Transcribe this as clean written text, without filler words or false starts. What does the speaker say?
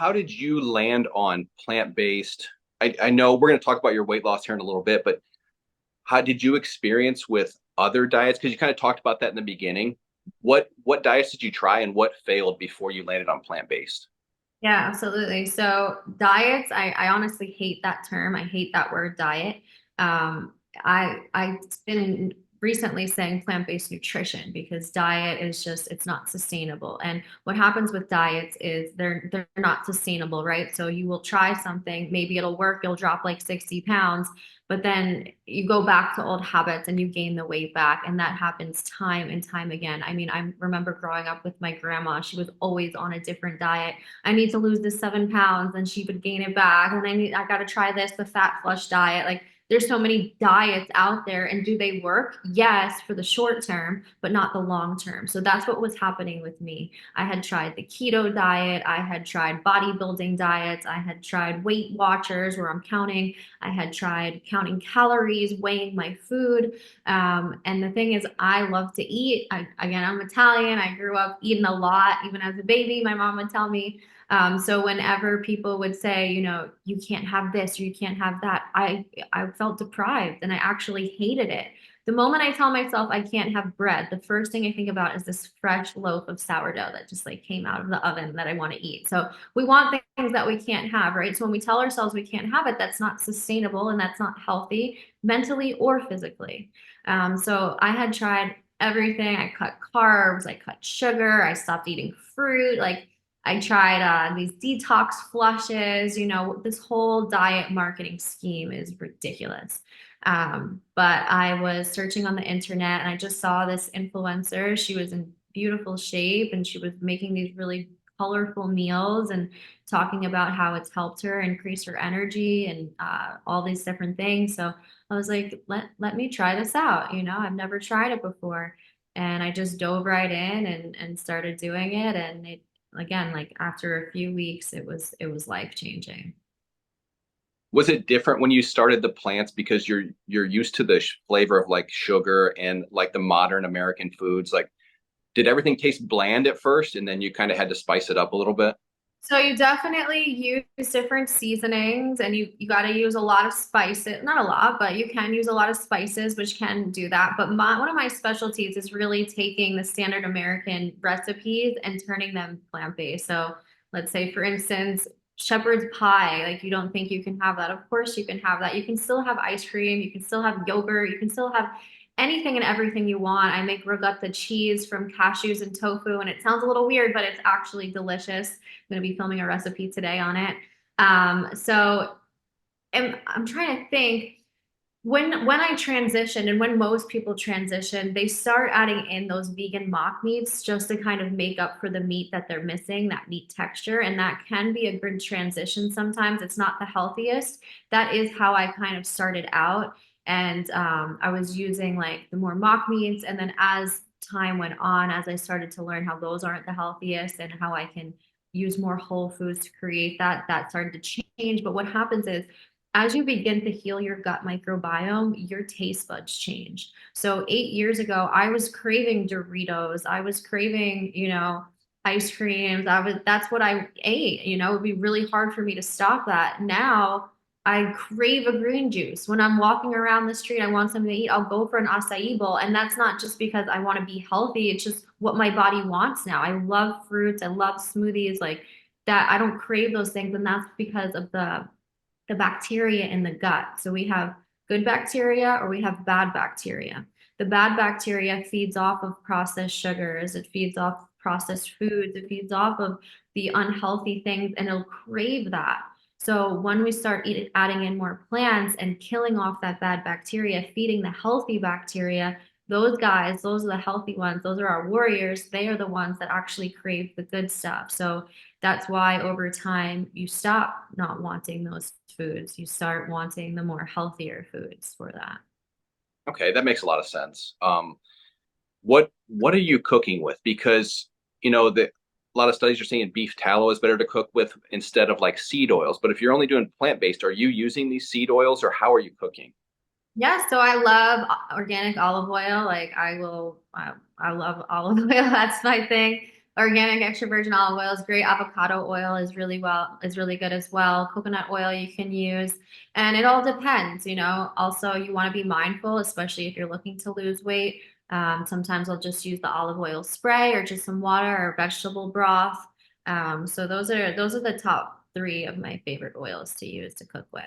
how did you land on plant-based? I know we're going to talk about your weight loss here in a little bit, but how did you experience with other diets? Because you kind of talked about that in the beginning. What diets did you try and what failed before you landed on plant-based? Yeah, absolutely. So diets, I honestly hate that term. I hate that word diet. I've been recently saying plant-based nutrition because diet is just it's not sustainable. And what happens with diets is they're not sustainable, right? So you will try something, maybe it'll work, you'll drop like 60 pounds, but then you go back to old habits and you gain the weight back. And that happens time and time again. I mean, I remember growing up with my grandma, she was always on a different diet. I need to lose this 7 pounds, and she would gain it back. And I got to try this, the fat flush diet. Like there's so many diets out there, and do they work? Yes, for the short term, but not the long term. So that's what was happening with me. I had tried the keto diet. I had tried bodybuilding diets. I had tried Weight Watchers where I'm counting. I had tried counting calories, weighing my food. And the thing is, I love to eat. Again, I'm Italian. I grew up eating a lot. Even as a baby, my mom would tell me, so whenever people would say, you can't have this or you can't have that, I felt deprived and I actually hated it. The moment I tell myself I can't have bread, the first thing I think about is this fresh loaf of sourdough that just like came out of the oven that I want to eat. So we want things that we can't have, right? So when we tell ourselves we can't have it, that's not sustainable and that's not healthy mentally or physically. So I had tried everything. I cut carbs, I cut sugar, I stopped eating fruit. Like I tried these detox flushes. This whole diet marketing scheme is ridiculous. But I was searching on the internet and I just saw this influencer. She was in beautiful shape and she was making these really colorful meals and talking about how it's helped her increase her energy and all these different things. So I was like, let me try this out. I've never tried it before. And I just dove right in and started doing it. And it again, like after a few weeks, it was life changing. Was it different when you started the plants because you're used to the flavor of like sugar and like the modern American foods? Like, did everything taste bland at first and then you kind of had to spice it up a little bit? So you definitely use different seasonings and you got to use a lot of spices, not a lot, but you can use a lot of spices, which can do that. But one of my specialties is really taking the standard American recipes and turning them plant-based. So let's say, for instance, shepherd's pie, like you don't think you can have that. Of course you can have that. You can still have ice cream, you can still have yogurt, you can still have anything and everything you want. I make ricotta cheese from cashews and tofu, and it sounds a little weird, but it's actually delicious. I'm going to be filming a recipe today on it. So I'm trying to think when I transition and when most people transition, they start adding in those vegan mock meats just to kind of make up for the meat that they're missing, that meat texture. And that can be a good transition sometimes. It's not the healthiest. That is how I kind of started out. And I was using like the more mock meats. And then as time went on, as I started to learn how those aren't the healthiest and how I can use more whole foods to create that, that started to change. But what happens is as you begin to heal your gut microbiome, your taste buds change. So 8 years ago, I was craving Doritos. I was craving, ice creams. That's what I ate. It'd be really hard for me to stop that. Now I crave a green juice. When I'm walking around the street, I want something to eat. I'll go for an acai bowl. And that's not just because I want to be healthy. It's just what my body wants now. I love fruits. I love smoothies like that. I don't crave those things. And that's because of the bacteria in the gut. So we have good bacteria or we have bad bacteria. The bad bacteria feeds off of processed sugars, it feeds off processed foods, it feeds off of the unhealthy things, and it'll crave that. So when we start adding in more plants and killing off that bad bacteria, feeding the healthy bacteria, those guys, those are the healthy ones. Those are our warriors. They are the ones that actually crave the good stuff. So that's why over time you stop not wanting those foods. You start wanting the more healthier foods for that. Okay, that makes a lot of sense. What are you cooking with? Because the a lot of studies are saying beef tallow is better to cook with instead of like seed oils. But if you're only doing plant-based, are you using these seed oils or how are you cooking? Yeah, so I love organic olive oil. Like I love olive oil. That's my thing. Organic extra virgin olive oil is great. Avocado oil is really good as well. Coconut oil you can use. And it all depends, you know. Also, you want to be mindful, especially if you're looking to lose weight. Sometimes I'll just use the olive oil spray or just some water or vegetable broth. So those are the top three of my favorite oils to use to cook with.